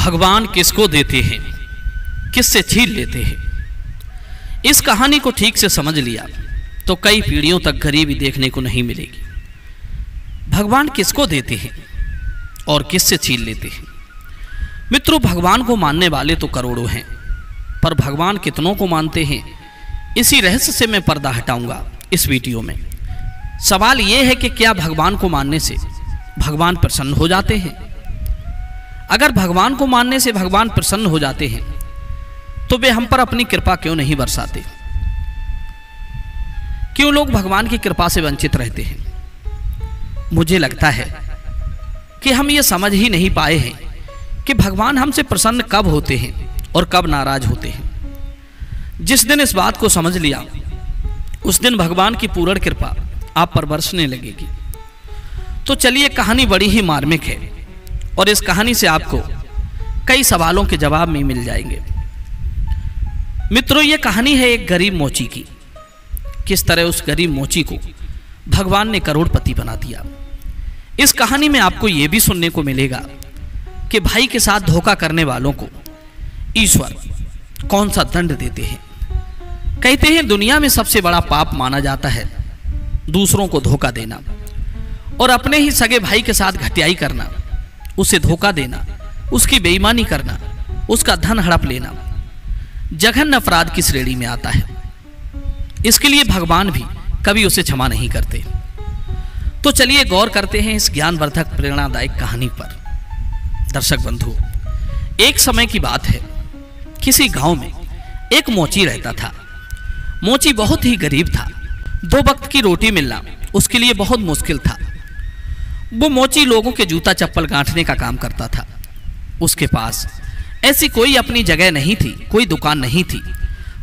भगवान किसको देते हैं, किससे छीन लेते हैं। इस कहानी को ठीक से समझ लिया तो कई पीढ़ियों तक गरीबी देखने को नहीं मिलेगी। भगवान किसको देते हैं और किससे छीन लेते हैं। मित्रों, भगवान को मानने वाले तो करोड़ों हैं, पर भगवान कितनों को मानते हैं, इसी रहस्य से मैं पर्दा हटाऊंगा इस वीडियो में। सवाल यह है कि क्या भगवान को मानने से भगवान प्रसन्न हो जाते हैं? अगर भगवान को मानने से भगवान प्रसन्न हो जाते हैं तो वे हम पर अपनी कृपा क्यों नहीं बरसाते? क्यों लोग भगवान की कृपा से वंचित रहते हैं? मुझे लगता है कि हम ये समझ ही नहीं पाए हैं कि भगवान हमसे प्रसन्न कब होते हैं और कब नाराज होते हैं। जिस दिन इस बात को समझ लिया उस दिन भगवान की पूर्ण कृपा आप पर बरसने लगेगी। तो चलिए, कहानी बड़ी ही मार्मिक है और इस कहानी से आपको कई सवालों के जवाब में मिल जाएंगे। मित्रों, ये कहानी है एक गरीब मोची की। किस तरह उस गरीब मोची को भगवान ने करोड़पति बना दिया। इस कहानी में आपको यह भी सुनने को मिलेगा कि भाई के साथ धोखा करने वालों को ईश्वर कौन सा दंड देते हैं। कहते हैं दुनिया में सबसे बड़ा पाप माना जाता है दूसरों को धोखा देना और अपने ही सगे भाई के साथ घटियाई करना, उसे धोखा देना, उसकी बेईमानी करना, उसका धन हड़प लेना जघन्य अपराध की श्रेणी में आता है। इसके लिए भगवान भी कभी उसे क्षमा नहीं करते। तो चलिए गौर करते हैं इस ज्ञानवर्धक प्रेरणादायक कहानी पर। दर्शक बंधु, एक समय की बात है, किसी गांव में एक मोची रहता था। मोची बहुत ही गरीब था। 2 वक्त की रोटी मिलना उसके लिए बहुत मुश्किल था। वो मोची लोगों के जूता चप्पल गांठने का काम करता था। उसके पास ऐसी कोई अपनी जगह नहीं थी, कोई दुकान नहीं थी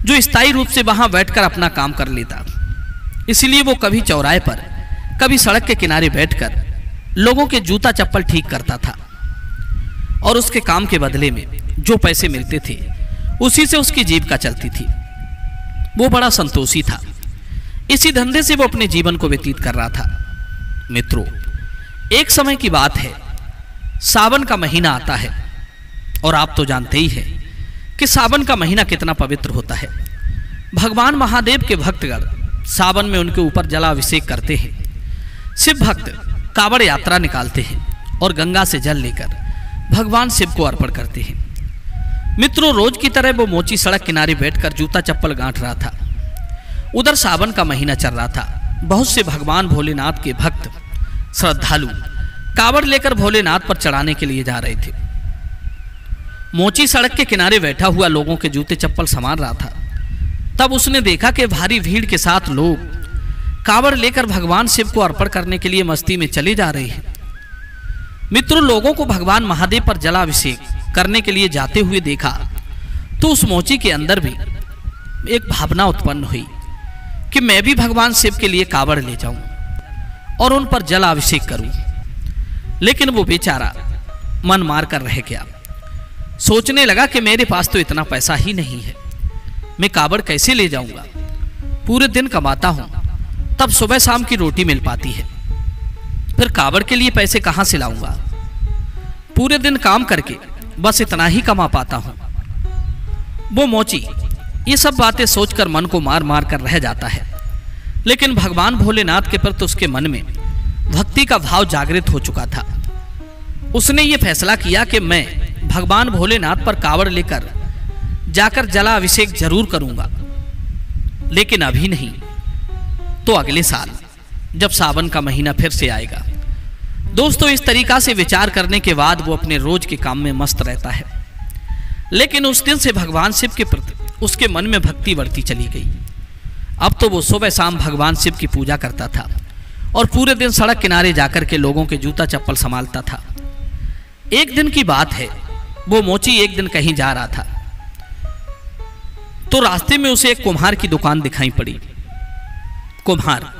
जो स्थायी रूप से वहां बैठकर अपना काम कर लेता। इसलिए वो कभी चौराहे पर, कभी सड़क के किनारे बैठकर लोगों के जूता चप्पल ठीक करता था और उसके काम के बदले में जो पैसे मिलते थे उसी से उसकी जीविका चलती थी। वो बड़ा संतोषी था। इसी धंधे से वो अपने जीवन को व्यतीत कर रहा था। मित्रों, एक समय की बात है, सावन का महीना आता है और आप तो जानते ही हैं कि सावन का महीना कितना पवित्र होता है। भगवान महादेव के भक्तगण सावन में उनके ऊपर जलाभिषेक करते हैं। शिव भक्त कावड़ यात्रा निकालते हैं और गंगा से जल लेकर भगवान शिव को अर्पण करते हैं। मित्रों, रोज की तरह वो मोची सड़क किनारे बैठकर जूता चप्पल गांठ रहा था। उधर सावन का महीना चल रहा था। बहुत से भगवान भोलेनाथ के भक्त श्रद्धालु कावड़ लेकर भोलेनाथ पर चढ़ाने के लिए जा रहे थे। मोची सड़क के किनारे बैठा हुआ लोगों के जूते चप्पल संभाल रहा था। तब उसने देखा कि भारी भीड़ के साथ लोग कावड़ लेकर भगवान शिव को अर्पण करने के लिए मस्ती में चले जा रहे हैं। मित्रों, लोगों को भगवान महादेव पर जलाभिषेक करने के लिए जाते हुए देखा तो उस मोची के अंदर भी एक भावना उत्पन्न हुई कि मैं भी भगवान शिव के लिए कावड़ ले जाऊं और उन पर जलाभिषेक करूं। लेकिन वो बेचारा मन मार कर रह गया। सोचने लगा कि मेरे पास तो इतना पैसा ही नहीं है, मैं कावड़ कैसे ले जाऊंगा। पूरे दिन कमाता हूं, तब सुबह शाम की रोटी मिल पाती है, फिर कावड़ के लिए पैसे कहां से लाऊंगा। पूरे दिन काम करके बस इतना ही कमा पाता हूं। वो मोची ये सब बातें सोचकर मन को मार मार कर रह जाता है। लेकिन भगवान भोलेनाथ के प्रति उसके मन में भक्ति का भाव जागृत हो चुका था। उसने ये फैसला किया कि मैं भगवान भोलेनाथ पर कावड़ लेकर जाकर जलाभिषेक जरूर करूंगा, लेकिन अभी नहीं तो अगले साल, जब सावन का महीना फिर से आएगा। दोस्तों, इस तरीका से विचार करने के बाद वो अपने रोज के काम में मस्त रहता है। लेकिन उस दिन से भगवान शिव के प्रति उसके मन में भक्ति बढ़ती चली गई। अब तो वो सुबह शाम भगवान शिव की पूजा करता था और पूरे दिन सड़क किनारे जाकर के लोगों के जूता चप्पल संभालता था। एक दिन की बात है, वो मोची एक दिन कहीं जा रहा था तो रास्ते में उसे एक कुम्हार की दुकान दिखाई पड़ी। कुम्हार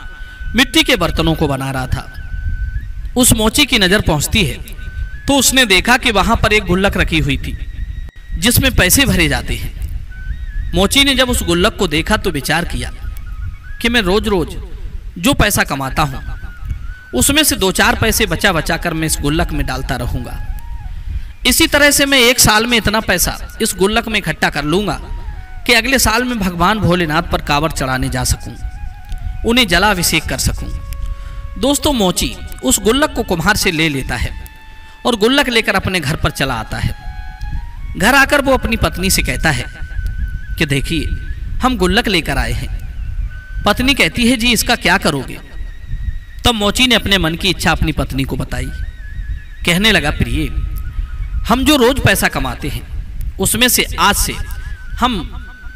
मिट्टी के बर्तनों को बना रहा था। उस मोची की नजर पहुंचती है तो उसने देखा कि वहां पर एक गुल्लक रखी हुई थी जिसमें पैसे भरे जाते हैं। मोची ने जब उस गुल्लक को देखा तो विचार किया कि मैं रोज रोज जो पैसा कमाता हूं उसमें से 2-4 पैसे बचा बचा कर मैं इस गुल्लक में डालता रहूंगा। इसी तरह से मैं एक साल में इतना पैसा इस गुल्लक में इकट्ठा कर लूंगा कि अगले साल में भगवान भोलेनाथ पर कांवड़ चढ़ाने जा सकूं, उन्हें जलाभिषेक कर सकूं। दोस्तों, मोची उस गुल्लक को कुम्हार से ले लेता है और गुल्लक लेकर अपने घर पर चला आता है। घर आकर वो अपनी पत्नी से कहता है कि देखिए, हम गुल्लक लेकर आए हैं। पत्नी कहती है, जी इसका क्या करोगे? तब मोची ने अपने मन की इच्छा अपनी पत्नी को बताई। कहने लगा, प्रिय, हम जो रोज पैसा कमाते हैं उसमें से आज से हम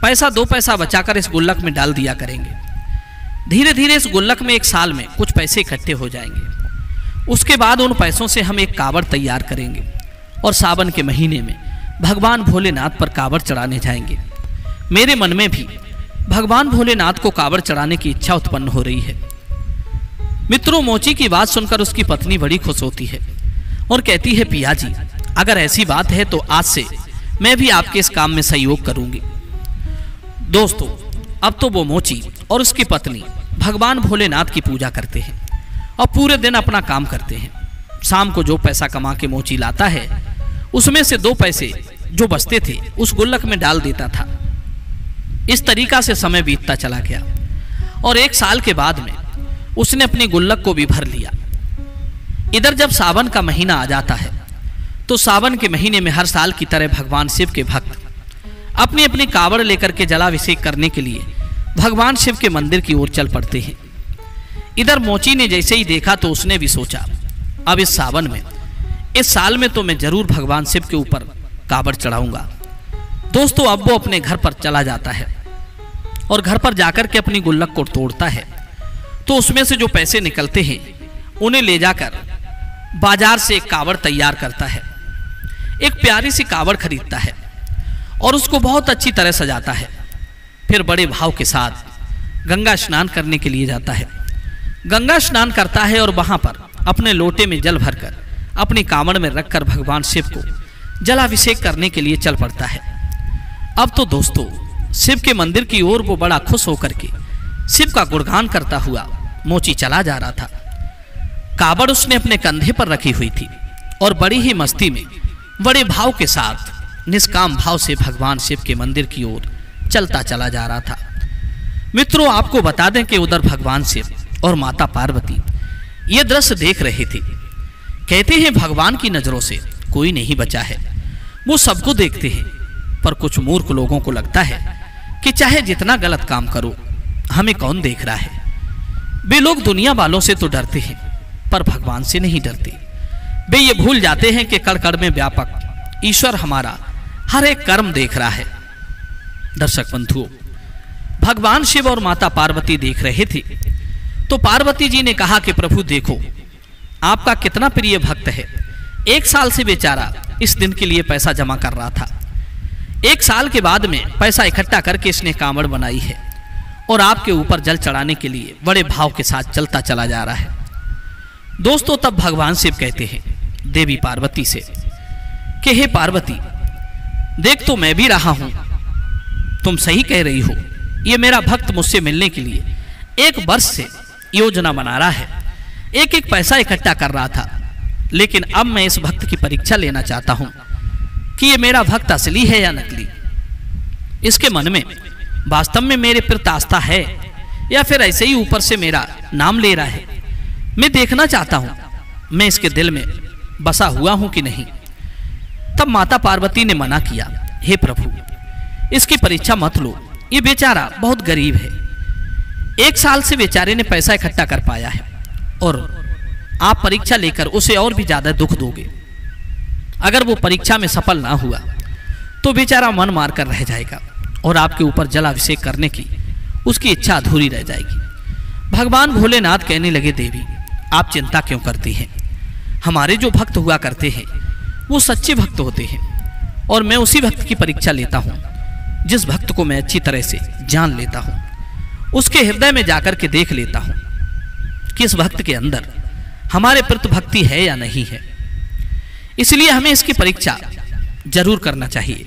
पैसा 2 पैसा बचाकर इस गुल्लक में डाल दिया करेंगे। धीरे धीरे इस गुल्लक में एक साल में कुछ पैसे इकट्ठे हो जाएंगे। उसके बाद उन पैसों से हम एक कांवड़ तैयार करेंगे और सावन के महीने में भगवान भोलेनाथ पर कांवड़ चढ़ाने जाएंगे। मेरे मन में भी भगवान भोलेनाथ को कांवड़ चढ़ाने की इच्छा उत्पन्न हो रही है। मित्रों, मोची की बात सुनकर उसकी पत्नी बड़ी खुश होती है और कहती है, पिया जी, अगर ऐसी बात है तो आज से मैं भी आपके इस काम में सहयोग करूंगी। दोस्तों, अब तो वो मोची और उसकी पत्नी भगवान भोलेनाथ की पूजा करते हैं और पूरे दिन अपना काम करते हैं। शाम को जो पैसा कमा के मोची लाता है उसमें से 2 पैसे जो बचते थे उस गुल्लक में डाल देता था। इस तरीका से समय बीतता चला गया और एक साल के बाद में उसने अपनी गुल्लक को भी भर लिया। इधर जब सावन का महीना आ जाता है तो सावन के महीने में हर साल की तरह भगवान शिव के भक्त अपनी अपनी कांवड़ लेकर के जलाभिषेक करने के लिए भगवान शिव के मंदिर की ओर चल पड़ते हैं। इधर मोची ने जैसे ही देखा तो उसने भी सोचा, अब इस सावन में, इस साल में तो मैं जरूर भगवान शिव के ऊपर कांवड़ चढ़ाऊंगा। दोस्तों, अब वो अपने घर पर चला जाता है और घर पर जाकर के अपनी गुल्लक को तोड़ता है तो उसमें से जो पैसे निकलते हैं उन्हें ले जाकर बाजार से एक कांवड़ तैयार करता है। एक प्यारी सी कांवड़ खरीदता है और उसको बहुत अच्छी तरह सजाता है। फिर बड़े भाव के साथ गंगा स्नान करने के लिए जाता है। गंगा स्नान करता है और वहां पर अपने लोटे में जल भरकर अपनी कांवड़ में रखकर भगवान शिव को जलाभिषेक करने के लिए चल पड़ता है। अब तो दोस्तों, शिव के मंदिर की ओर वो बड़ा खुश होकर के शिव का गुणगान करता हुआ मोची चला जा रहा था। कांवड़ उसने अपने कंधे पर रखी हुई थी और बड़ी ही मस्ती में, बड़े भाव के साथ, निष्काम भाव से भगवान शिव के मंदिर की ओर चलता चला जा रहा था। मित्रों, आपको बता दें कि उधर भगवान शिव और माता पार्वती ये दृश्य देख रहे थे। कहते हैं, भगवान की नजरों से कोई नहीं बचा है। वो सबको देखते हैं, पर कुछ मूर्ख लोगों को लगता है कि चाहे जितना गलत काम करो, हमें कौन देख रहा है। वे लोग दुनिया वालों से तो डरते हैं पर भगवान से नहीं डरते। वे ये भूल जाते हैं कि कण कण में व्यापक ईश्वर हमारा हर एक कर्म देख रहा है। दर्शक बंधुओं, भगवान शिव और माता पार्वती देख रहे थे तो पार्वती जी ने कहा कि प्रभु देखो, आपका कितना प्रिय भक्त है। 1 साल से बेचारा इस दिन के लिए पैसा जमा कर रहा था। 1 साल के बाद में पैसा इकट्ठा करके इसने कांवड़ बनाई है और आपके ऊपर जल चढ़ाने के लिए बड़े भाव के साथ चलता चला जा रहा है। दोस्तों, तब भगवान शिव कहते हैं देवी पार्वती से कि हे पार्वती, देख तो मैं भी रहा हूं, तुम सही कह रही हो। ये मेरा भक्त मुझसे मिलने के लिए 1 वर्ष से योजना बना रहा है, एक एक पैसा इकट्ठा कर रहा था। लेकिन अब मैं इस भक्त की परीक्षा लेना चाहता हूं कि ये मेरा भक्त असली है या नकली। इसके मन में वास्तव में मेरे प्रति आस्था है या फिर ऐसे ही ऊपर से मेरा नाम ले रहा है। मैं देखना चाहता हूं मैं इसके दिल में बसा हुआ हूं कि नहीं। तब माता पार्वती ने मना किया, हे प्रभु, इसकी परीक्षा मत लो, ये बेचारा बहुत गरीब है। 1 साल से बेचारे ने पैसा इकट्ठा कर पाया है और आप परीक्षा लेकर उसे और भी ज्यादा दुख दोगे। अगर वो परीक्षा में सफल ना हुआ तो बेचारा मन मार कर रह जाएगा और आपके ऊपर जलाभिषेक करने की उसकी इच्छा अधूरी रह जाएगी। भगवान भोलेनाथ कहने लगे, देवी आप चिंता क्यों करती हैं? हमारे जो भक्त हुआ करते हैं वो सच्चे भक्त होते हैं और मैं उसी भक्त की परीक्षा लेता हूँ जिस भक्त को मैं अच्छी तरह से जान लेता हूँ। उसके हृदय में जाकर के देख लेता हूँ कि इस भक्त के अंदर हमारे प्रति भक्ति है या नहीं है। इसलिए हमें इसकी परीक्षा जरूर करना चाहिए।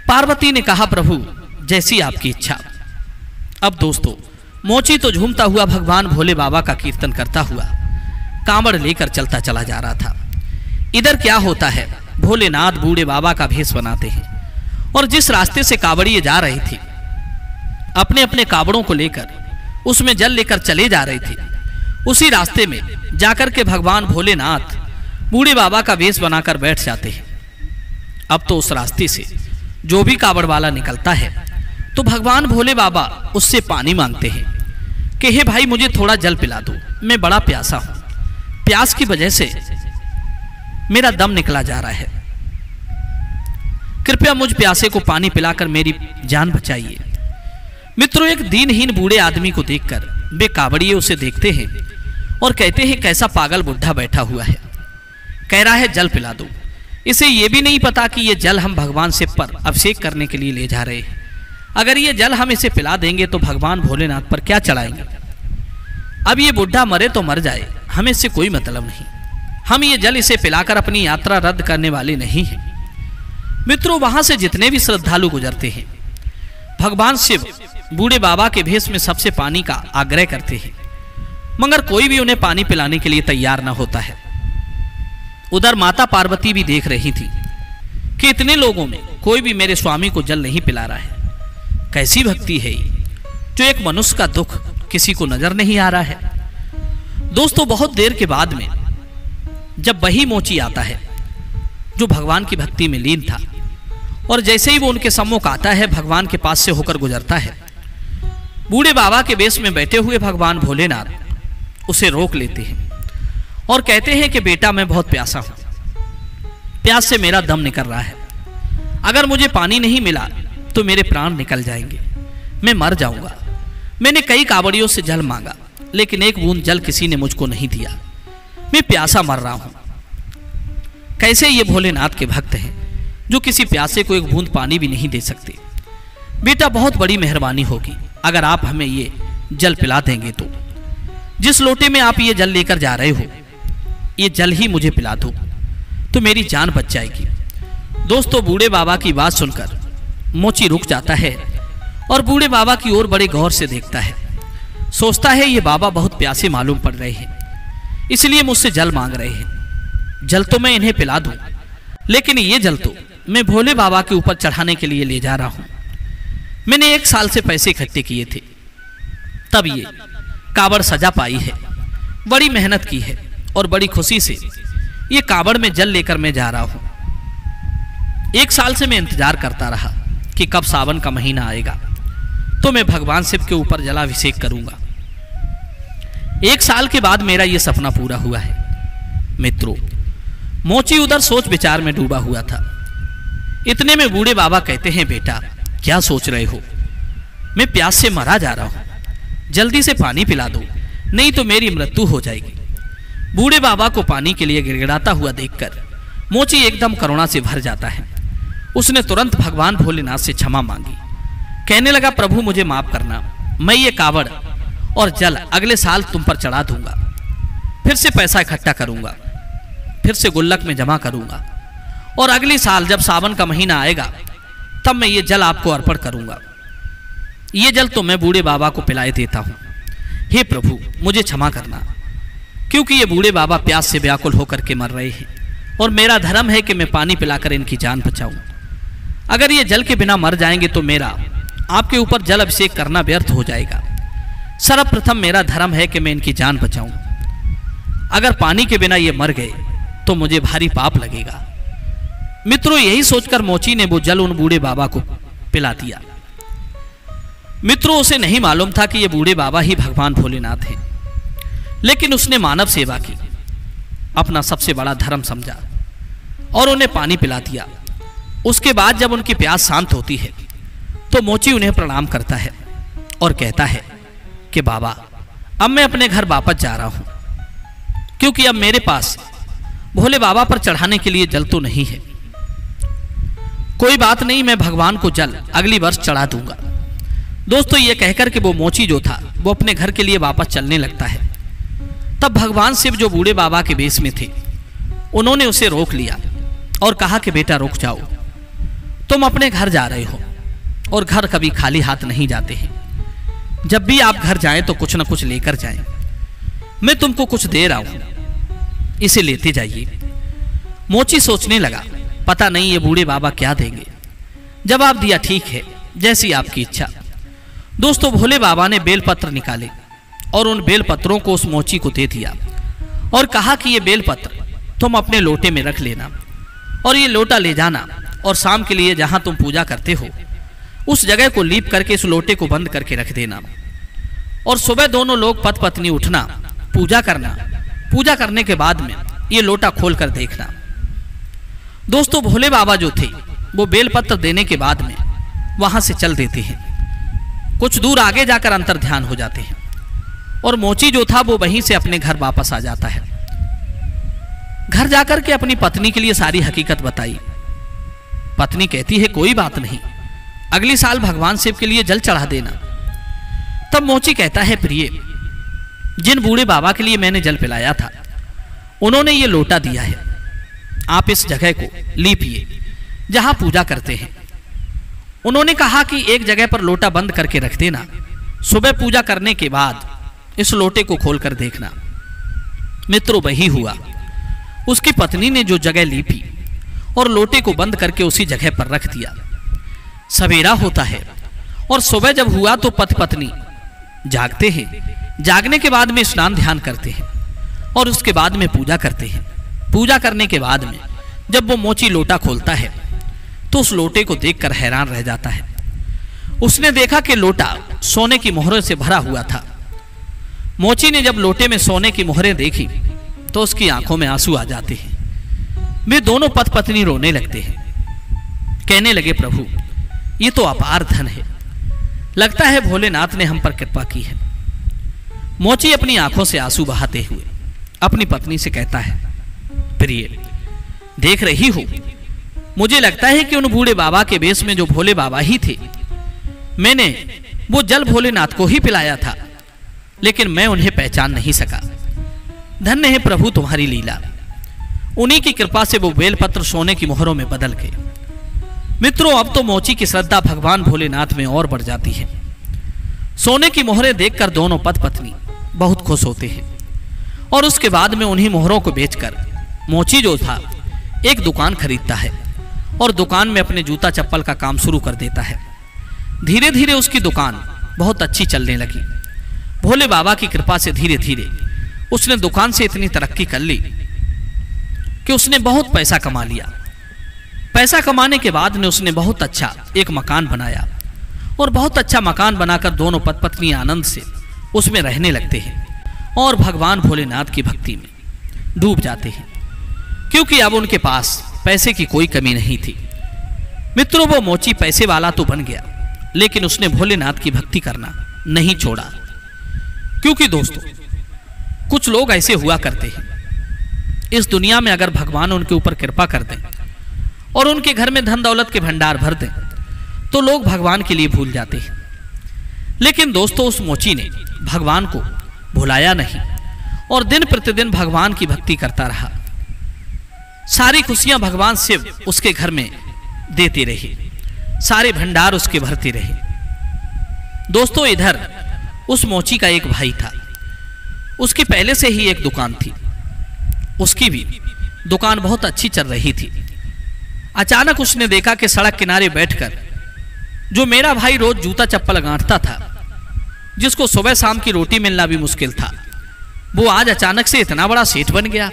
पार्वती ने कहा, प्रभु जैसी आपकी इच्छा। अब दोस्तों, मोची तो झूमता हुआ भगवान भोले बाबा का कीर्तन करता हुआ कांवड़ लेकर चलता चला जा रहा था। इधर क्या होता है, भोलेनाथ बूढ़े बाबा का भेष बनाते हैं और जिस रास्ते से कावड़िए जा रही थी, अपने अपने कावड़ों को लेकर उसमें जल लेकर चले जा रही थी, उसी रास्ते में जाकर के भगवान भोलेनाथ बूढ़े बाबा का भेष बनाकर बैठ जाते हैं। अब तो उस रास्ते से जो भी कावड़ वाला निकलता है तो भगवान भोले बाबा उससे पानी मांगते हैं कि हे भाई मुझे थोड़ा जल पिला दो, मैं बड़ा प्यासा हूं, प्यास की वजह से मेरा दम निकला जा रहा है, कृपया मुझ प्यासे को पानी पिलाकर मेरी जान बचाइए। मित्रों, एक दीनहीन बूढ़े आदमी को देखकर वे कावड़िए उसे देखते हैं और कहते हैं कैसा पागल बुढ़ा बैठा हुआ है, कह रहा है जल पिला दो। इसे ये भी नहीं पता कि ये जल हम भगवान शिव पर अभिषेक करने के लिए ले जा रहे हैं। अगर ये जल हम इसे पिला देंगे तो भगवान भोलेनाथ पर क्या चढ़ाएंगे। अब ये बुढ़ा मरे तो मर जाए, हमें इससे कोई मतलब नहीं, हम ये जल इसे पिलाकर अपनी यात्रा रद्द करने वाले नहीं हैं। मित्रों, वहां से जितने भी श्रद्धालु गुजरते हैं भगवान शिव बूढ़े बाबा के भेष में सबसे पानी का आग्रह करते हैं, मगर कोई भी उन्हें पानी पिलाने के लिए तैयार न होता है। उधर माता पार्वती भी देख रही थी कि इतने लोगों में कोई भी मेरे स्वामी को जल नहीं पिला रहा है। कैसी भक्ति है ये, जो एक मनुष्य का दुख किसी को नजर नहीं आ रहा है। दोस्तों, बहुत देर के बाद में जब वही मोची आता है जो भगवान की भक्ति में लीन था, और जैसे ही वो उनके सम्मुख आता है, भगवान के पास से होकर गुजरता है, बूढ़े बाबा के वेश में बैठे हुए भगवान भोलेनाथ उसे रोक लेते हैं और कहते हैं कि बेटा मैं बहुत प्यासा हूं, प्यास से मेरा दम निकल रहा है, अगर मुझे पानी नहीं मिला तो मेरे प्राण निकल जाएंगे, मैं मर जाऊंगा। मैंने कई कावड़ियों से जल मांगा लेकिन एक बूंद जल किसी ने मुझको नहीं दिया, मैं प्यासा मर रहा हूं। कैसे ये भोलेनाथ के भक्त हैं जो किसी प्यासे को एक बूंद पानी भी नहीं दे सकते। बेटा बहुत बड़ी मेहरबानी होगी अगर आप हमें ये जल पिला देंगे, तो जिस लोटे में आप ये जल लेकर जा रहे हो ये जल ही मुझे पिला दो तो मेरी जान बच जाएगी। दोस्तों, बूढ़े बाबा की बात सुनकर मोची रुक जाता है और बूढ़े बाबा की ओर बड़े गौर से देखता है। सोचता है ये बाबा बहुत प्यासे मालूम पड़ रहे हैं, इसलिए मुझसे जल मांग रहे हैं। जल तो मैं इन्हें पिला दूं, लेकिन ये जल तो मैं भोले बाबा के ऊपर चढ़ाने के लिए ले जा रहा हूं। मैंने 1 साल से पैसे इकट्ठे किए थे, तब ये कावड़ सजा पाई है, बड़ी मेहनत की है और बड़ी खुशी से ये कावड़ में जल लेकर मैं जा रहा हूं। 1 साल से मैं इंतजार करता रहा कि कब सावन का महीना आएगा तो मैं भगवान शिव के ऊपर जलाभिषेक करूंगा। 1 साल के बाद मेरा यह सपना पूरा हुआ है। मित्रों, मोची उधर सोच विचार में डूबा हुआ था। इतने में बूढ़े बाबा कहते हैं, बेटा क्या सोच रहे हो, मैं प्यास से मरा जा रहा हूं, जल्दी से पानी पिला दो नहीं तो मेरी मृत्यु हो जाएगी। बूढ़े बाबा को पानी के लिए गिड़गिड़ाता हुआ देखकर मोची एकदम करुणा से भर जाता है। उसने तुरंत भगवान भोलेनाथ से क्षमा मांगी, कहने लगा, प्रभु मुझे माफ करना, मैं ये कावड़ और जल अगले साल तुम पर चढ़ा दूंगा, फिर से पैसा इकट्ठा करूंगा, फिर से गुल्लक में जमा करूंगा और अगले साल जब सावन का महीना आएगा तब मैं ये जल आपको अर्पण करूंगा। ये जल तो मैं बूढ़े बाबा को पिलाए देता हूं। हे प्रभु मुझे क्षमा करना, क्योंकि ये बूढ़े बाबा प्यास से व्याकुल होकर के मर रहे हैं और मेरा धर्म है कि मैं पानी पिलाकर इनकी जान बचाऊं। अगर ये जल के बिना मर जाएंगे तो मेरा आपके ऊपर जल अभिषेक करना व्यर्थ हो जाएगा। सर्वप्रथम मेरा धर्म है कि मैं इनकी जान बचाऊं। अगर पानी के बिना ये मर गए तो मुझे भारी पाप लगेगा। मित्रों, यही सोचकर मोची ने वो जल उन बूढ़े बाबा को पिला दिया। मित्रों, उसे नहीं मालूम था कि ये बूढ़े बाबा ही भगवान भोलेनाथ हैं, लेकिन उसने मानव सेवा की अपना सबसे बड़ा धर्म समझा और उन्हें पानी पिला दिया। उसके बाद जब उनकी प्यास शांत होती है तो मोची उन्हें प्रणाम करता है और कहता है कि बाबा अब मैं अपने घर वापस जा रहा हूं, क्योंकि अब मेरे पास भोले बाबा पर चढ़ाने के लिए जल तो नहीं है। कोई बात नहीं, मैं भगवान को जल अगली वर्ष चढ़ा दूंगा। दोस्तों, ये कहकर कि वो मोची जो था वो अपने घर के लिए वापस चलने लगता है, तब भगवान शिव जो बूढ़े बाबा के वेश में थे उन्होंने उसे रोक लिया और कहा कि बेटा रुक जाओ, तुम अपने घर जा रहे हो और घर कभी खाली हाथ नहीं जाते हैं। जब भी आप घर जाएं तो कुछ न कुछ लेकर जाएं। मैं तुमको कुछ दे रहा हूं, इसे लेते जाइए। मोची सोचने लगा, पता नहीं ये बूढ़े बाबा क्या देंगे। जवाब दिया, ठीक है, जैसी आपकी इच्छा। दोस्तों, भोले बाबा ने बेलपत्र निकाले और उन बेलपत्रों को उस मोची को दे दिया और कहा कि ये बेलपत्र तुम अपने लोटे में रख लेना और ये लोटा ले जाना और शाम के लिए जहां तुम पूजा करते हो उस जगह को लीप करके इस लोटे को बंद करके रख देना और सुबह दोनों लोग पति पत्नी उठना, पूजा करना, पूजा करने के बाद में ये लोटा खोल कर देखना। दोस्तों, भोले बाबा जो थे वो बेलपत्र देने के बाद में वहां से चल देते हैं। कुछ दूर आगे जाकर अंतर ध्यान हो जाते हैं और मोची जो था वो वहीं से अपने घर वापस आ जाता है। घर जाकर के अपनी पत्नी के लिए सारी हकीकत बताई। पत्नी कहती है, कोई बात नहीं, अगली साल भगवान शिव के लिए जल चढ़ा देना। तब मोची कहता है, प्रिय, जिन बूढ़े बाबा के लिए मैंने जल पिलाया था उन्होंने ये लोटा दिया है, आप इस जगह को लीपिए जहां पूजा करते हैं। उन्होंने कहा कि एक जगह पर लोटा बंद करके रख देना, सुबह पूजा करने के बाद इस लोटे को खोलकर देखना। मित्रों, वही हुआ। उसकी पत्नी ने जो जगह लीपी और लोटे को बंद करके उसी जगह पर रख दिया। सवेरा होता है और सुबह जब हुआ तो पति पत्नी जागते हैं। जागने के बाद में स्नान ध्यान करते हैं और उसके बाद में पूजा करते हैं। पूजा करने के बाद में जब वो मोची लोटा खोलता है तो उस लोटे को देखकर हैरान रह जाता है। उसने देखा कि लोटा सोने की मोहरों से भरा हुआ था। मोची ने जब लोटे में सोने की मोहरें देखी तो उसकी आंखों में आंसू आ जाते हैं। वे दोनों पति पत्नी रोने लगते हैं, कहने लगे, प्रभु, ये तो अपार धन है, लगता है भोलेनाथ ने हम पर कृपा की है। मोची अपनी आंखों से आंसू बहाते हुए अपनी पत्नी से कहता है, प्रिय, देख रही हो, मुझे लगता है कि उन बूढ़े बाबा के वेश में जो भोले बाबा ही थे, मैंने वो जल भोलेनाथ को ही पिलाया था, लेकिन मैं उन्हें पहचान नहीं सका। धन्य है प्रभु तुम्हारी लीला, उन्हीं की कृपा से वो बेलपत्र सोने की मोहरों में बदल गए। मित्रों, अब तो मोची की श्रद्धा भगवान भोलेनाथ में और बढ़ जाती है। सोने की मोहरें देखकर दोनों पति पत्नी बहुत खुश होते हैं और उसके बाद में उन्हीं मोहरों को बेचकर मोची जो था एक दुकान खरीदता है और दुकान में अपने जूता चप्पल का काम शुरू कर देता है। धीरे धीरे उसकी दुकान बहुत अच्छी चलने लगी। भोले बाबा की कृपा से धीरे धीरे उसने दुकान से इतनी तरक्की कर ली कि उसने बहुत पैसा कमा लिया। पैसा कमाने के बाद में उसने बहुत अच्छा एक मकान बनाया और बहुत अच्छा मकान बनाकर दोनों पति पत्नी आनंद से उसमें रहने लगते हैं और भगवान भोलेनाथ की भक्ति में डूब जाते हैं, क्योंकि अब उनके पास पैसे की कोई कमी नहीं थी। मित्रों, वो मोची पैसे वाला तो बन गया, लेकिन उसने भोलेनाथ की भक्ति करना नहीं छोड़ा। क्योंकि दोस्तों, कुछ लोग ऐसे हुआ करते हैं, इस दुनिया में अगर भगवान उनके ऊपर कृपा कर दें और उनके घर में धन दौलत के भंडार भर दें तो लोग भगवान के लिए भूल जाते हैं। लेकिन दोस्तों, उस मोची ने भगवान को भुलाया नहीं और दिन प्रतिदिन भगवान की भक्ति करता रहा। सारी खुशियां भगवान शिव उसके घर में देते रहे, सारे भंडार उसके भरते रहे। दोस्तों, इधर उस मोची का एक भाई था, उसकी पहले से ही एक दुकान थी, उसकी भी दुकान बहुत अच्छी चल रही थी। अचानक उसने देखा कि सड़क किनारे बैठकर जो मेरा भाई रोज जूता चप्पल गांठता था, जिसको सुबह शाम की रोटी मिलना भी मुश्किल था, वो आज अचानक से इतना बड़ा सेठ बन गया।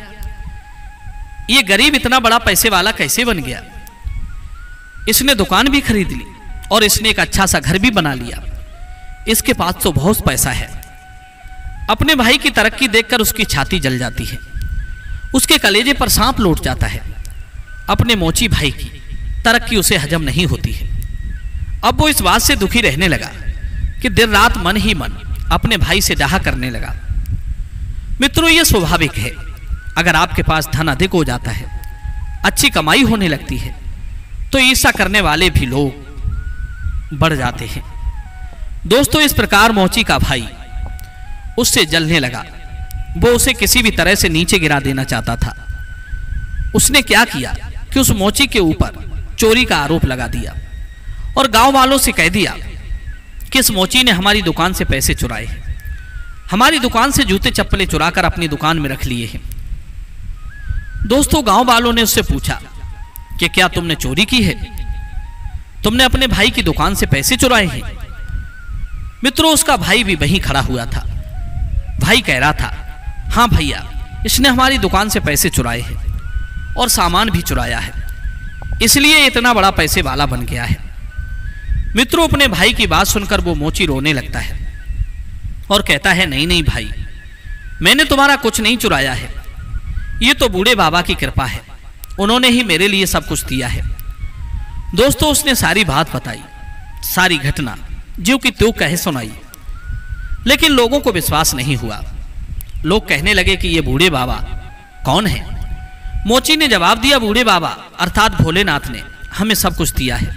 ये गरीब इतना बड़ा पैसे वाला कैसे बन गया? इसने दुकान भी खरीद ली और इसने एक अच्छा सा घर भी बना लिया। इसके पास तो बहुत पैसा है। अपने भाई की तरक्की देखकर उसकी छाती जल जाती है, उसके कलेजे पर सांप लौट जाता है। अपने मोची भाई की तरक्की उसे हजम नहीं होती है। अब वो इस बात से दुखी रहने लगा कि दिन रात मन ही मन अपने भाई से डाहा करने लगा। मित्रों, ये स्वाभाविक है, अगर आपके पास धन अधिक हो जाता है, अच्छी कमाई होने लगती है, तो ईर्ष्या करने वाले भी लोग बढ़ जाते हैं। दोस्तों, इस प्रकार मोची का भाई उससे जलने लगा। वो उसे किसी भी तरह से नीचे गिरा देना चाहता था। उसने क्या किया कि उस मोची के ऊपर चोरी का आरोप लगा दिया और गांव वालों से कह दिया कि इस मोची ने हमारी दुकान से पैसे चुराए हैं, हमारी दुकान से जूते चप्पलें चुराकर अपनी दुकान में रख लिए हैं। दोस्तों गांव वालों ने उससे पूछा कि क्या तुमने चोरी की है, तुमने अपने भाई की दुकान से पैसे चुराए हैं? मित्रों, उसका भाई भी वहीं खड़ा हुआ था। भाई कह रहा था, हाँ भैया, इसने हमारी दुकान से पैसे चुराए हैं और सामान भी चुराया है, इसलिए इतना बड़ा पैसे वाला बन गया है। मित्रों, अपने भाई की बात सुनकर वो मोची रोने लगता है और कहता है, नहीं नहीं भाई, मैंने तुम्हारा कुछ नहीं चुराया है, ये तो बूढ़े बाबा की कृपा है, उन्होंने ही मेरे लिए सब कुछ दिया है। दोस्तों, उसने सारी बात बताई, सारी घटना ज्यों की त्यों कहे सुनाई, लेकिन लोगों को विश्वास नहीं हुआ। लोग कहने लगे कि ये बूढ़े बाबा कौन है? मोची ने जवाब दिया, बूढ़े बाबा अर्थात भोलेनाथ ने हमें सब कुछ दिया है।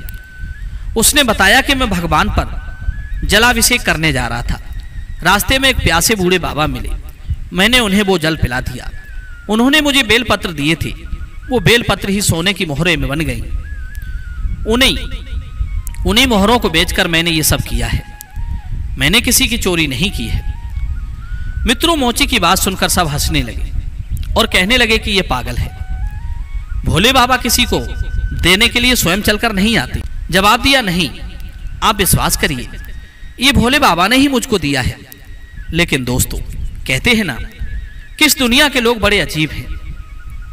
उसने बताया कि मैं भगवान पर जलाभिषेक करने जा रहा था, रास्ते में एक प्यासे बूढ़े बाबा मिले, मैंने उन्हें वो जल पिला दिया। उन्होंने मुझे बेलपत्र दिए थे, वो बेलपत्र ही सोने की मोहरें में बन गई। उन्हीं मोहरों को बेचकर मैंने ये सब किया है, मैंने किसी की चोरी नहीं की है। मित्रों, मोची की बात सुनकर सब हंसने लगे और कहने लगे कि ये पागल है, भोले बाबा किसी को देने के लिए स्वयं चलकर नहीं आते। जवाब दिया, नहीं, आप विश्वास करिए, ये भोले बाबा ने ही मुझको दिया है। लेकिन दोस्तों, कहते हैं ना कि इस दुनिया के लोग बड़े अजीब हैं,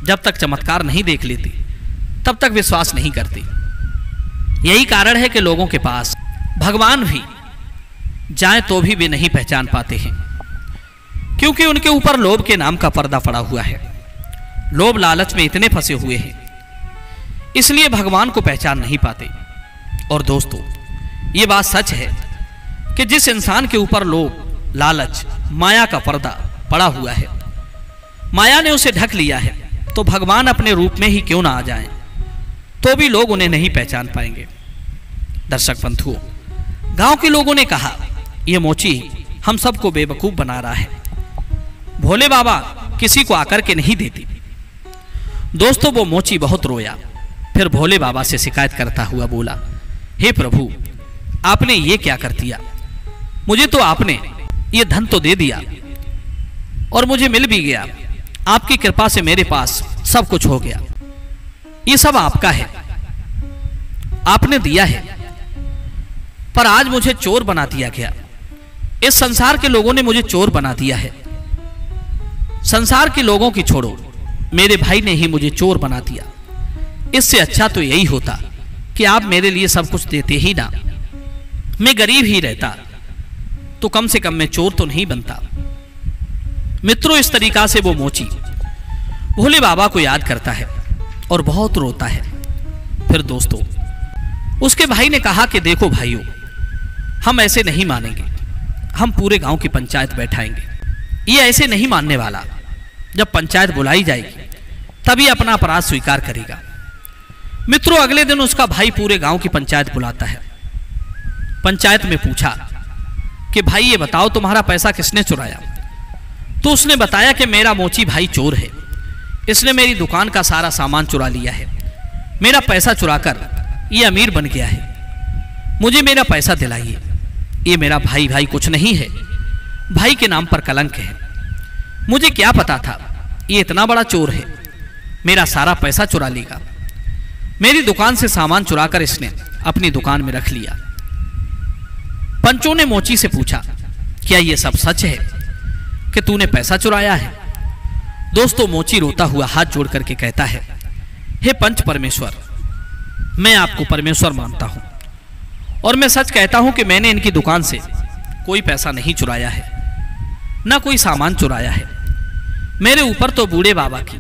जब तक चमत्कार नहीं देख लेते तब तक विश्वास नहीं करते। यही कारण है कि लोगों के पास भगवान भी जाए तो भी वे नहीं पहचान पाते हैं, क्योंकि उनके ऊपर लोभ के नाम का पर्दा पड़ा हुआ है। लोभ लालच में इतने फंसे हुए हैं, इसलिए भगवान को पहचान नहीं पाते। और दोस्तों, ये बात सच है कि जिस इंसान के ऊपर लोभ, लालच, माया का पर्दा पड़ा हुआ है, माया ने उसे ढक लिया है, तो भगवान अपने रूप में ही क्यों ना आ जाएं, तो भी लोग उन्हें नहीं पहचान पाएंगे। दर्शक बंधुओं, गांव के लोगों ने कहा, यह मोची हम सबको बेवकूफ बना रहा है, भोले बाबा किसी को आकर के नहीं देती। दोस्तों, वो मोची बहुत रोया, फिर भोले बाबा से शिकायत करता हुआ बोला, हे प्रभु, आपने ये क्या कर दिया? मुझे तो आपने ये धन तो दे दिया और मुझे मिल भी गया, आपकी कृपा से मेरे पास सब कुछ हो गया, ये सब आपका है, आपने दिया है, पर आज मुझे चोर बना दिया गया। इस संसार के लोगों ने मुझे चोर बना दिया है। संसार के लोगों की छोड़ो, मेरे भाई ने ही मुझे चोर बना दिया। इससे अच्छा तो यही होता कि आप मेरे लिए सब कुछ देते ही ना, मैं गरीब ही रहता तो कम से कम मैं चोर तो नहीं बनता। मित्रों, इस तरीका से वो मोची भोले बाबा को याद करता है और बहुत रोता है। फिर दोस्तों, उसके भाई ने कहा कि देखो भाइयों, हम ऐसे नहीं मानेंगे, हम पूरे गांव की पंचायत बैठाएंगे। ये ऐसे नहीं मानने वाला, जब पंचायत बुलाई जाएगी तभी अपना अपराध स्वीकार करेगा। मित्रों, अगले दिन उसका भाई पूरे गांव की पंचायत बुलाता है। पंचायत में पूछा कि भाई ये बताओ, तुम्हारा पैसा किसने चुराया? तो उसने बताया कि मेरा मोची भाई चोर है, इसने मेरी दुकान का सारा सामान चुरा लिया है, मेरा पैसा चुराकर ये अमीर बन गया है, मुझे मेरा पैसा दिलाइए। ये मेरा भाई कुछ नहीं है, भाई के नाम पर कलंक है। मुझे क्या पता था ये इतना बड़ा चोर है, मेरा सारा पैसा चुरा लेगा। मेरी दुकान से सामान चुराकर इसने अपनी दुकान में रख लिया। पंचों ने मोची से पूछा, क्या ये सब सच है कि तूने पैसा चुराया है? दोस्तों, मोची रोता हुआ हाथ जोड़ करके कहता है, हे पंच परमेश्वर, मैं आपको परमेश्वर मानता हूं और मैं सच कहता हूं कि मैंने इनकी दुकान से कोई पैसा नहीं चुराया है, ना कोई सामान चुराया है। मेरे ऊपर तो बूढ़े बाबा की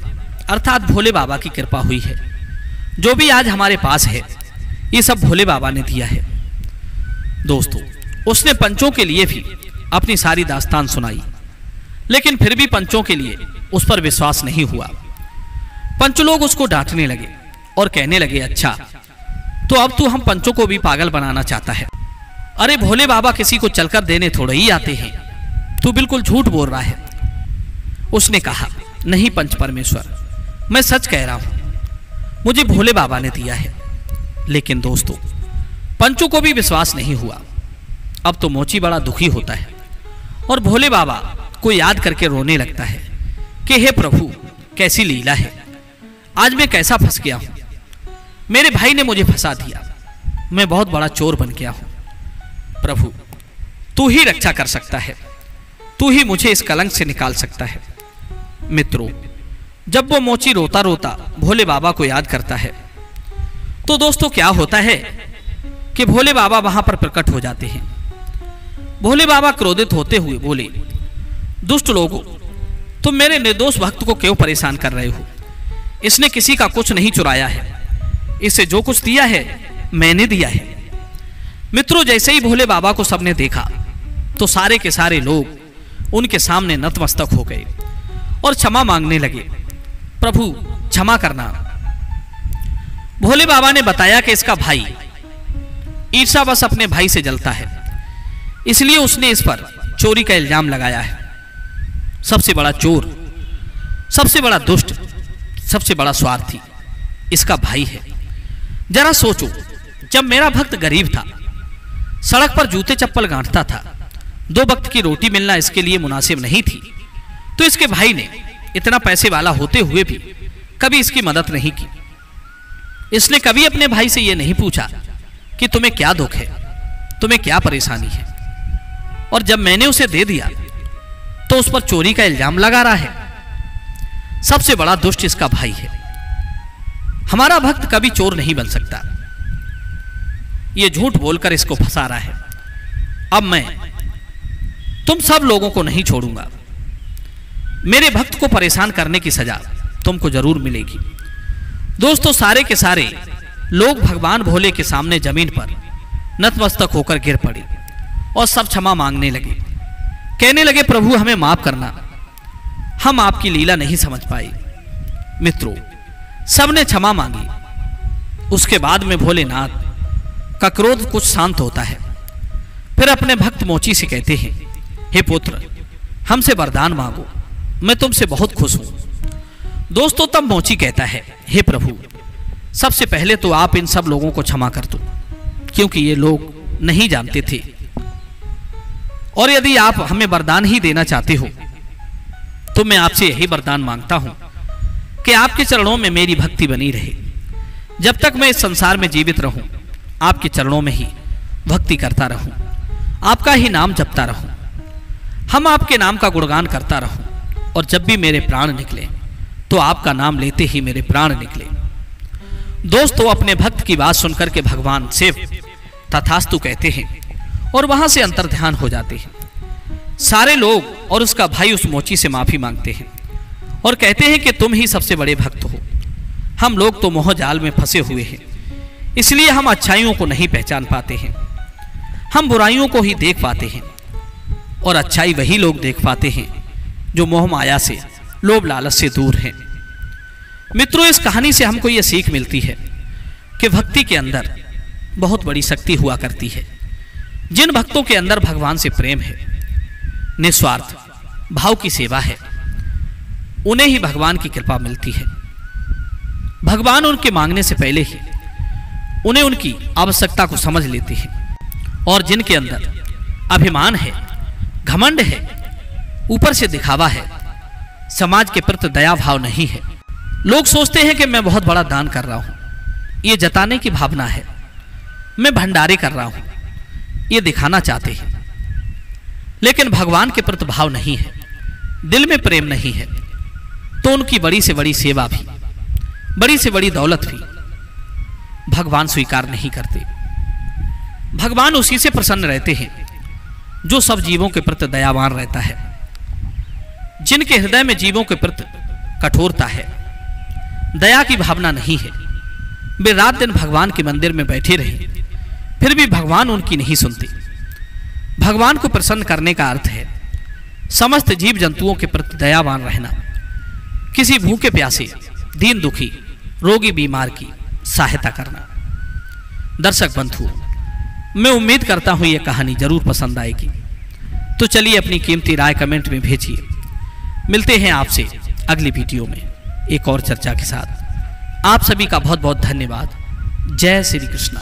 अर्थात भोले बाबा की कृपा हुई है। जो भी आज हमारे पास है ये सब भोले बाबा ने दिया है। दोस्तों, उसने पंचों के लिए भी अपनी सारी दास्तान सुनाई, लेकिन फिर भी पंचों के लिए उस पर विश्वास नहीं हुआ। पंच लोग उसको डांटने लगे और कहने लगे, अच्छा तो अब तू हम पंचों को भी पागल बनाना चाहता है? अरे भोले बाबा किसी को चलकर देने थोड़े ही आते हैं, तू बिल्कुल झूठ बोल रहा है। उसने कहा, नहीं पंच परमेश्वर, मैं सच कह रहा हूं, मुझे भोले बाबा ने दिया है। लेकिन दोस्तों, पंचों को भी विश्वास नहीं हुआ। अब तो मोची बड़ा दुखी होता है और भोले बाबा को याद करके रोने लगता है कि हे प्रभु, कैसी लीला है, आज मैं कैसा फंस गया हूं। मेरे भाई ने मुझे फंसा दिया, मैं बहुत बड़ा चोर बन गया हूं। प्रभु, तू ही रक्षा कर सकता है, तू ही मुझे इस कलंक से निकाल सकता है। मित्रों, जब वो मोची रोता रोता भोले बाबा को याद करता है तो दोस्तों क्या होता है कि भोले बाबा वहां पर प्रकट हो जाते हैं। भोले बाबा क्रोधित होते हुए बोले, दुष्ट लोगों, तुम मेरे निर्दोष भक्त को क्यों परेशान कर रहे हो? इसने किसी का कुछ नहीं चुराया है, इसे जो कुछ दिया है मैंने दिया है। मित्रों, जैसे ही भोले बाबा को सबने देखा तो सारे के सारे लोग उनके सामने नतमस्तक हो गए और क्षमा मांगने लगे। प्रभु क्षमा करना। भोले बाबा ने बताया कि इसका भाई ईर्ष्यावश अपने भाई से जलता है, इसलिए उसने इस पर चोरी का इल्जाम लगाया है। सबसे बड़ा चोर, सबसे बड़ा दुष्ट, सबसे बड़ा स्वार्थी इसका भाई है। जरा सोचो, जब मेरा भक्त गरीब था, सड़क पर जूते चप्पल गांठता था, 2 वक्त की रोटी मिलना इसके लिए मुनासिब नहीं थी, तो इसके भाई ने इतना पैसे वाला होते हुए भी कभी इसकी मदद नहीं की। इसने कभी अपने भाई से यह नहीं पूछा कि तुम्हें क्या दुख है, तुम्हें क्या परेशानी है, और जब मैंने उसे दे दिया तो उस पर चोरी का इल्जाम लगा रहा है। सबसे बड़ा दुष्ट इसका भाई है। हमारा भक्त कभी चोर नहीं बन सकता, यह झूठ बोलकर इसको फंसा रहा है। अब मैं तुम सब लोगों को नहीं छोड़ूंगा, मेरे भक्त को परेशान करने की सजा तुमको जरूर मिलेगी। दोस्तों, सारे के सारे लोग भगवान भोले के सामने जमीन पर नतमस्तक होकर गिर पड़े और सब क्षमा मांगने लगे। कहने लगे, प्रभु हमें माफ करना, हम आपकी लीला नहीं समझ पाए। मित्रों, सबने क्षमा मांगी। उसके बाद में भोलेनाथ का क्रोध कुछ शांत होता है। फिर अपने भक्त मोची से कहते हैं, हे पुत्र, हमसे वरदान मांगो, मैं तुमसे बहुत खुश हूं। दोस्तों, तब मोची कहता है, हे प्रभु, सबसे पहले तो आप इन सब लोगों को क्षमा कर दो, क्योंकि ये लोग नहीं जानते थे, और यदि आप हमें वरदान ही देना चाहते हो तो मैं आपसे यही वरदान मांगता हूं कि आपके चरणों में मेरी भक्ति बनी रहे। जब तक मैं इस संसार में जीवित रहूं, आपके चरणों में ही भक्ति करता रहूं, आपका ही नाम जपता रहूं, हम आपके नाम का गुणगान करता रहूं, और जब भी मेरे प्राण निकले तो आपका नाम लेते ही मेरे प्राण निकले। दोस्तों, अपने भक्त की बात सुनकर के भगवान शिव तथास्तु कहते हैं और वहां से अंतर्ध्यान हो जाते हैं। सारे लोग और उसका भाई उस मोची से माफी मांगते हैं और कहते हैं कि तुम ही सबसे बड़े भक्त हो, हम लोग तो मोह जाल में फंसे हुए हैं, इसलिए हम अच्छाइयों को नहीं पहचान पाते हैं, हम बुराइयों को ही देख पाते हैं, और अच्छाई वही लोग देख पाते हैं जो मोह माया से, लोभ लालच से दूर हैं। मित्रों, इस कहानी से हमको यह सीख मिलती है कि भक्ति के अंदर बहुत बड़ी शक्ति हुआ करती है। जिन भक्तों के अंदर भगवान से प्रेम है, निस्वार्थ भाव की सेवा है, उन्हें ही भगवान की कृपा मिलती है। भगवान उनके मांगने से पहले ही उन्हें उनकी आवश्यकता को समझ लेते हैं। और जिनके अंदर अभिमान है, घमंड है, ऊपर से दिखावा है, समाज के प्रति दया भाव नहीं है, लोग सोचते हैं कि मैं बहुत बड़ा दान कर रहा हूं, ये जताने की भावना है, मैं भंडारे कर रहा हूं, ये दिखाना चाहते हैं, लेकिन भगवान के प्रति भाव नहीं है, दिल में प्रेम नहीं है, तो उनकी बड़ी से बड़ी सेवा भी, बड़ी से बड़ी दौलत भी भगवान स्वीकार नहीं करते। भगवान उसी से प्रसन्न रहते हैं जो सब जीवों के प्रति दयावान रहता है, जिनके हृदय में जीवों के प्रति कठोरता है, दया की भावना नहीं है। वे रात दिन भगवान के मंदिर में बैठे रहे, फिर भी भगवान उनकी नहीं सुनते। भगवान को प्रसन्न करने का अर्थ है समस्त जीव जंतुओं के प्रति दयावान रहना, किसी भूखे प्यासे, दीन दुखी, रोगी बीमार की सहायता करना। दर्शक बंधु, मैं उम्मीद करता हूं यह कहानी जरूर पसंद आएगी। तो चलिए अपनी कीमती राय कमेंट में भेजिए। मिलते हैं आपसे अगली वीडियो में एक और चर्चा के साथ। आप सभी का बहुत बहुत धन्यवाद। जय श्री कृष्ण।